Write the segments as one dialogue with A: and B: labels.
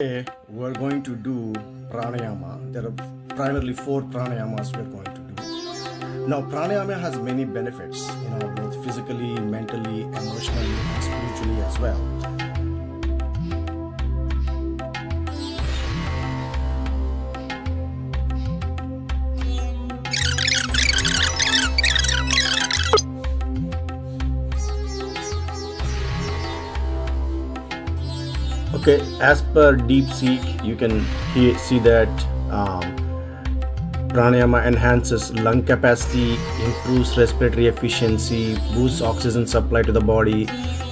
A: Today we're going to do pranayama. There are primarily four pranayamas we're going to do. Now, pranayama has many benefits, both physically, mentally, emotionally, and spiritually as well. Okay, as per DeepSeek, you can see that pranayama enhances lung capacity, improves respiratory efficiency, boosts oxygen supply to the body,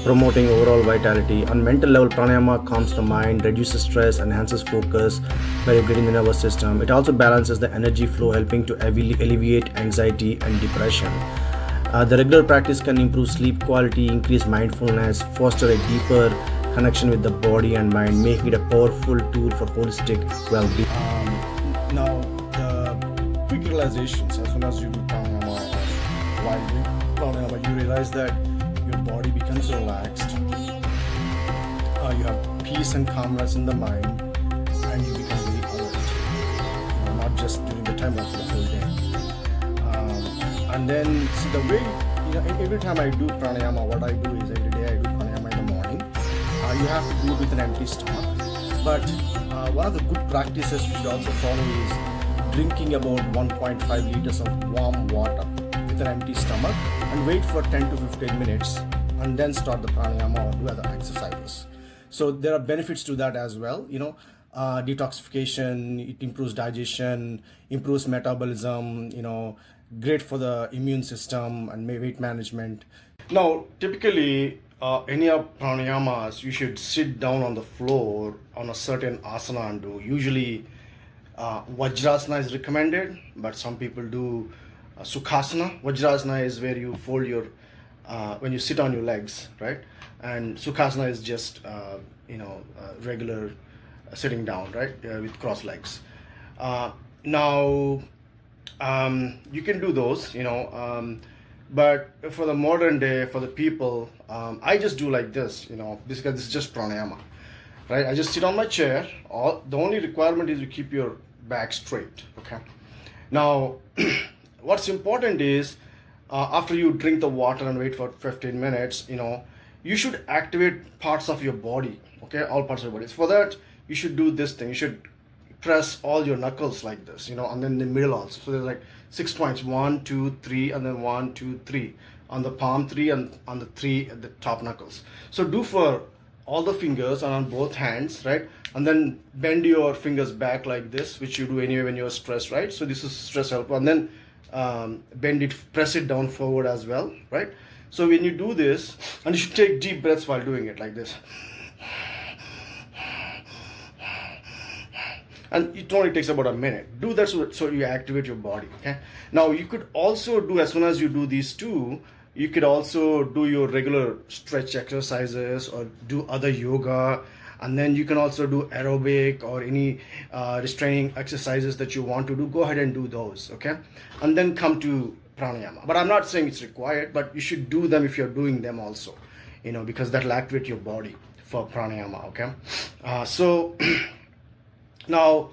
A: promoting overall vitality. On mental level, pranayama calms the mind, reduces stress, enhances focus by regulating the nervous system. It also balances the energy flow, helping to alleviate anxiety and depression. The regular practice can improve sleep quality, increase mindfulness, foster a deeper connection with the body and mind, making it a powerful tool for holistic well-being. Now, the quick realizations as soon as you do pranayama, while doing pranayama, you realize that your body becomes relaxed. You have peace and calmness in the mind, and you become very alert. Not just during the time of the whole day. And then, see the way, every time I do pranayama, what I do is every day I do pranayama in the morning. You have to do it with an empty stomach. But one of the good practices we should also follow is drinking about 1.5 liters of warm water with an empty stomach and wait for 10 to 15 minutes and then start the pranayama or do other exercises. So there are benefits to that as well. Detoxification, it improves digestion, improves metabolism, great for the immune system and weight management. Now, typically, any of pranayamas, you should sit down on the floor on a certain asana and do. Usually, Vajrasana is recommended, but some people do Sukhasana. Vajrasana is where you fold your, when you sit on your legs, right? And Sukhasana is just, regular sitting down, right, with crossed legs. Now, you can do those, but for the modern day, for the people, I just do like this, because this is just pranayama, right? I just sit on my chair. The only requirement is you keep your back straight, okay? Now, what's important is after you drink the water and wait for 15 minutes, you should activate parts of your body, okay? All parts of your body. For that, you should do this thing. You should press all your knuckles like this, and then in the middle also. So there's like 6 points, 1, 2, 3, and then 1, 2, 3 on the palm, 3 and on the 3 at the top knuckles. So do for all the fingers and on both hands, right? And then bend your fingers back like this, which you do anyway when you're stressed, right? So this is stress help. And then bend it, press it down forward as well, right? So when you do this, and you should take deep breaths while doing it like this. And it only takes about a minute. Do that so you activate your body, okay? Now, you could also do, as soon as you do these two, you could also do your regular stretch exercises or do other yoga. And then you can also do aerobic or any restraining exercises that you want to do. Go ahead and do those, okay? And then come to pranayama. But I'm not saying it's required, but you should do them if you're doing them also, because that'll activate your body for pranayama, okay? Now,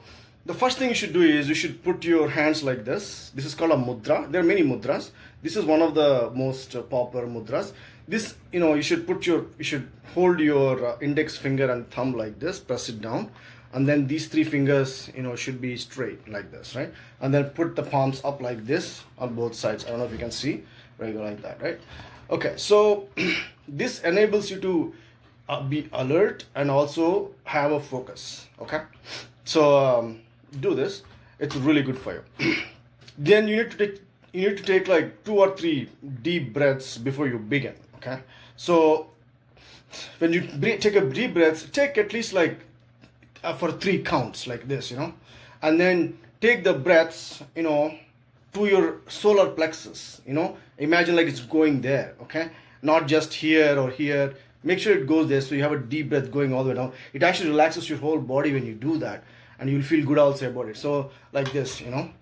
A: the first thing you should do is you should put your hands like this. This is called a mudra. There are many mudras. This is one of the most popular mudras. This, you should hold your index finger and thumb like this, press it down. And then these three fingers, should be straight like this, right? And then put the palms up like this on both sides. I don't know if you can see. Right, like that, right? Okay, so this enables you to be alert and also have a focus, okay? So do this. It's really good for you. Then you need to take like 2 or 3 deep breaths before you begin, okay? So when you take a deep breath, take at least like for 3 counts like this, and then take the breaths, to your solar plexus, imagine like it's going there, okay? Not just here or here. Make sure it goes there so you have a deep breath going all the way down. It actually relaxes your whole body when you do that. And you'll feel good also about it. So like this, And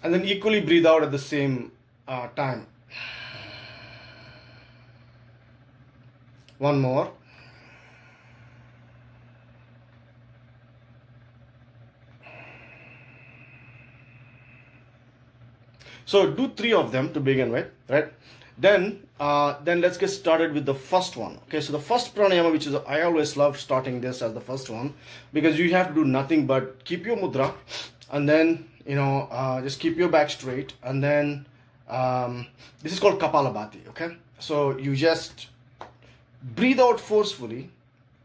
A: then equally breathe out at the same time. One more. So do 3 of them to begin with, right? Then let's get started with the first one. Okay, so the first pranayama, which is, I always love starting this as the first one, because you have to do nothing but keep your mudra, and then just keep your back straight, and then this is called Kapalabhati. Okay, so you just breathe out forcefully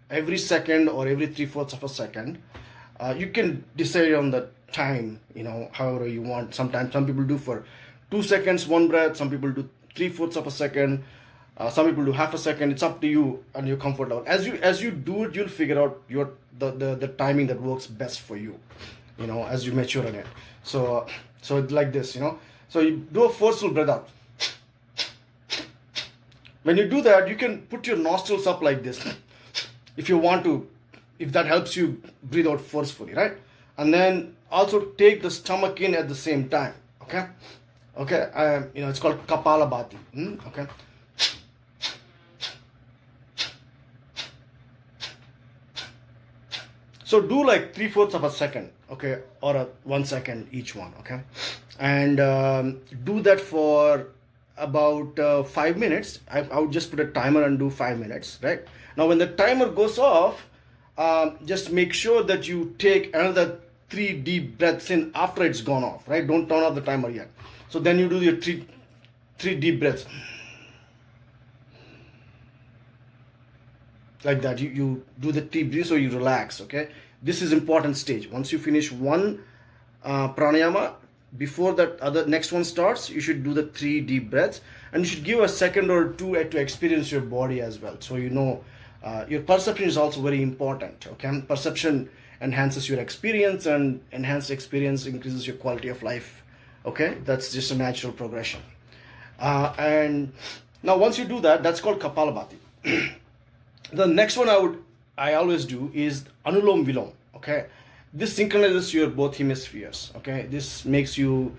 A: every second or every 3/4 of a second. You can decide on the time, however you want. Sometimes some people do for 2 seconds one breath, some people do 3/4 of a second, some people do half a second. It's up to you and your comfort level. As you do it, you'll figure out the timing that works best for you, as you mature in it. So like this, so you do a forceful breath out. When you do that, you can put your nostrils up like this if you want to, if that helps you breathe out forcefully, right? And then also take the stomach in at the same time. Okay, it's called Kapalabhati. Okay, so do like 3/4 of a second, okay, or 1 second each one, okay, and do that for about 5 minutes. I would just put a timer and do 5 minutes, right? Now when the timer goes off, just make sure that you take another 3 deep breaths in after it's gone off, right? Don't turn off the timer yet. So then you do your three deep breaths like that. You do the deep breath so you relax, okay? This is important stage. Once you finish one pranayama, before that next one starts, you should do the 3 deep breaths, and you should give a second or 2 to experience your body as well. So your perception is also very important, okay? Perception enhances your experience, and enhanced experience increases your quality of life, okay? That's just a natural progression. And now once you do that, that's called Kapalabhati. The next one I always do is Anulom Vilom, okay? This synchronizes your both hemispheres, okay? This makes you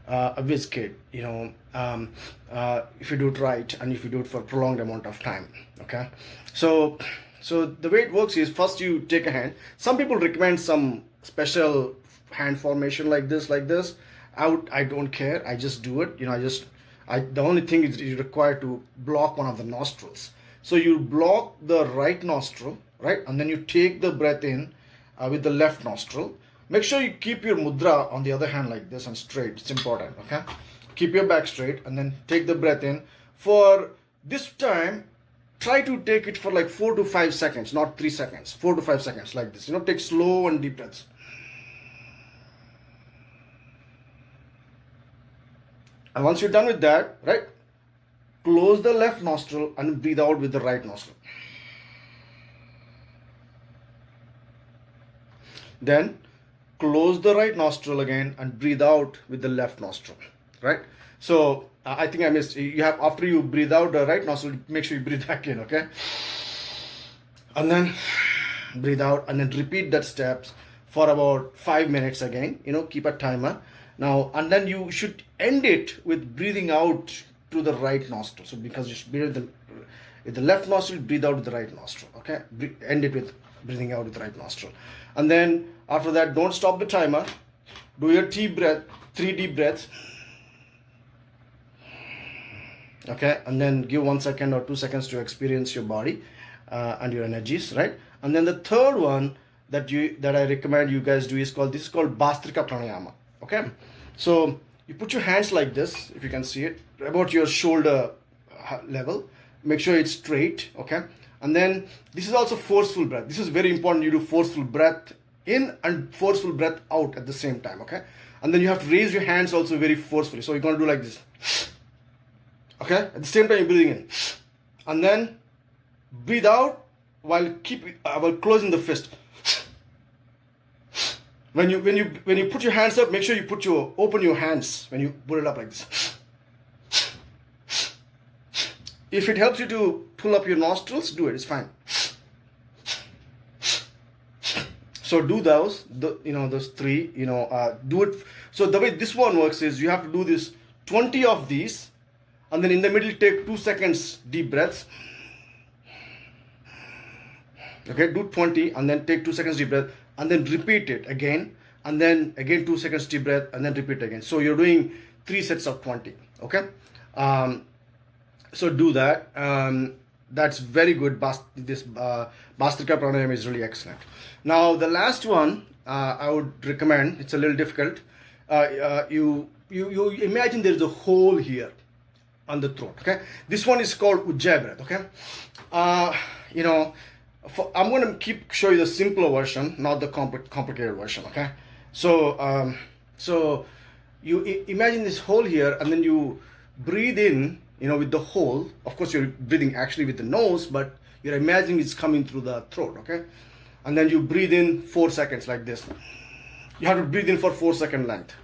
A: a whiz kid, if you do it right and if you do it for a prolonged amount of time, okay? So the way it works is, first you take a hand. Some people recommend some special hand formation like this. I don't care. I just do it. The only thing is you require to block one of the nostrils. So you block the right nostril, right? And then you take the breath in with the left nostril. Make sure you keep your mudra on the other hand like this and straight. It's important, okay? Keep your back straight and then take the breath in. For this time, try to take it for like 4 to 5 seconds, not 3 seconds. 4 to 5 seconds like this. Take slow and deep breaths. And once you're done with that, right, close the left nostril and breathe out with the right nostril. Then close the right nostril again and breathe out with the left nostril, right? So I think I missed. You have, after you breathe out the right nostril, make sure you breathe back in, okay? And then breathe out and then repeat that steps for about 5 minutes again. Keep a timer. Now, and then you should end it with breathing out through the right nostril. So because you should breathe with the left nostril, breathe out with the right nostril, okay? End it with breathing out with the right nostril. And then after that, don't stop the timer. Do your 3 deep breaths. Okay, and then give 1 second or 2 seconds to experience your body and your energies, right? And then the third one that I recommend you guys do is called Bhastrika Pranayama. Okay, so you put your hands like this, if you can see it, about your shoulder level. Make sure it's straight, okay? And then this is also forceful breath. This is very important. You do forceful breath in and forceful breath out at the same time, okay? And then you have to raise your hands also very forcefully. So you're going to do like this, okay? At the same time, you're breathing in. And then breathe out while closing the fist. When you put your hands up, make sure you open your hands when you put it up like this. If it helps you to pull up your nostrils, do it. It's fine. So do those 3. Do it. So the way this one works is you have to do this 20 of these, and then in the middle take 2 seconds deep breaths. Okay, do 20 and then take 2 seconds deep breath and then repeat it again, and then again 2 seconds deep breath and then repeat again. So you're doing 3 sets of 20. Okay. So do that. That's very good. This Bhastrika pranayama is really excellent. Now the last one I would recommend. It's a little difficult. You imagine there's a hole here on the throat. Okay, this one is called Ujjayi breath. Okay, I'm going to show you the simpler version, not the complicated version. Okay, so you imagine this hole here, and then you breathe in, with the hole. Of course, you're breathing actually with the nose, but you're imagining it's coming through the throat. Okay, and then you breathe in 4 seconds like this. You have to breathe in for 4-second length,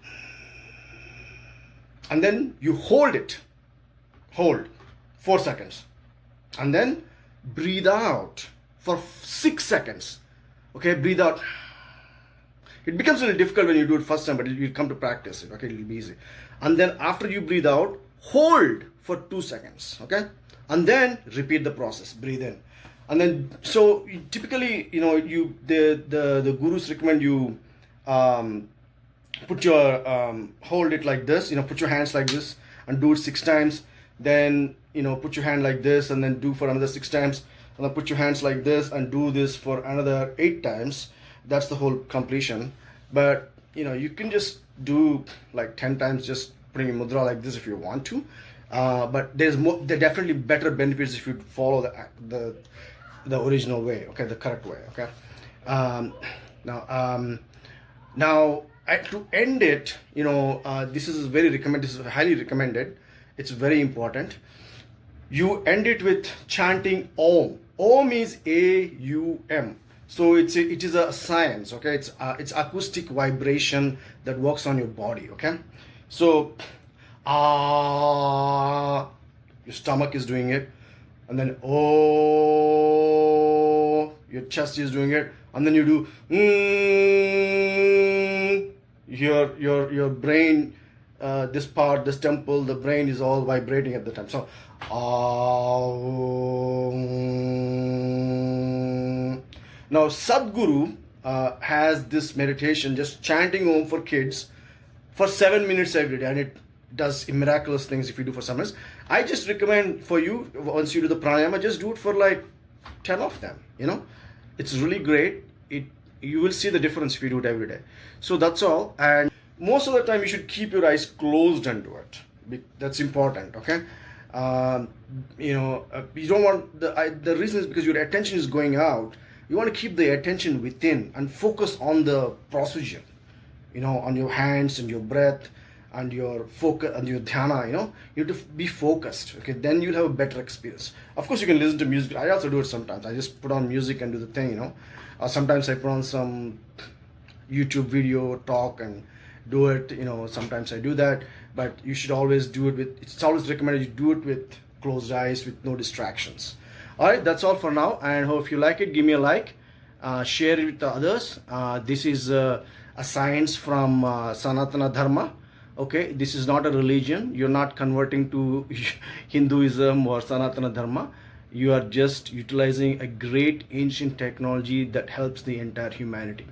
A: and then you hold 4 seconds, and then breathe out for 6 seconds. Okay, breathe out. It becomes a little difficult when you do it first time, but you'll come to practice it. Okay, it'll be easy. And then after you breathe out, hold for 2 seconds. Okay, and then repeat the process. Breathe in, and then so typically, the gurus recommend you put your hold it like this. Put your hands like this and do it 6 times. Then put your hand like this and then do for another 6 times. And then put your hands like this and do this for another 8 times. That's the whole completion. But you can just do like 10 times, just putting a mudra like this if you want to. But there are definitely better benefits if you follow the original way. Okay, the correct way. Okay. Now to end it, this is very recommended. This is highly recommended. It's very important. You end it with chanting Om. Om is AUM. So it is a science. Okay, it's acoustic vibration that works on your body. Okay, so your stomach is doing it, and then oh, your chest is doing it, and then you do your brain. This part, this temple, the brain is all vibrating at the time. So, now Sadhguru has this meditation, just chanting Om for kids for 7 minutes every day, and it does miraculous things if you do for 7 minutes. I just recommend for you, once you do the pranayama, just do it for like 10 of them. It's really great. You will see the difference if you do it every day. So that's all. And most of the time you should keep your eyes closed and do it. That's important. Okay, you don't want the reason is because your attention is going out. You want to keep the attention within and focus on the procedure, on your hands and your breath and your focus and your dhyana. You have to be focused. Okay, then you'll have a better experience. Of course, you can listen to music. I also do it sometimes. I just put on music and do the thing. Sometimes I put on some YouTube video, talk, and do it. Sometimes I do that, but you should always do it with. It's always recommended you do it with closed eyes, with no distractions. All right, that's all for now. And hope if you like it, give me a like, share it with the others. This is a science from Sanatana Dharma. Okay, this is not a religion. You're not converting to Hinduism or Sanatana Dharma. You are just utilizing a great ancient technology that helps the entire humanity.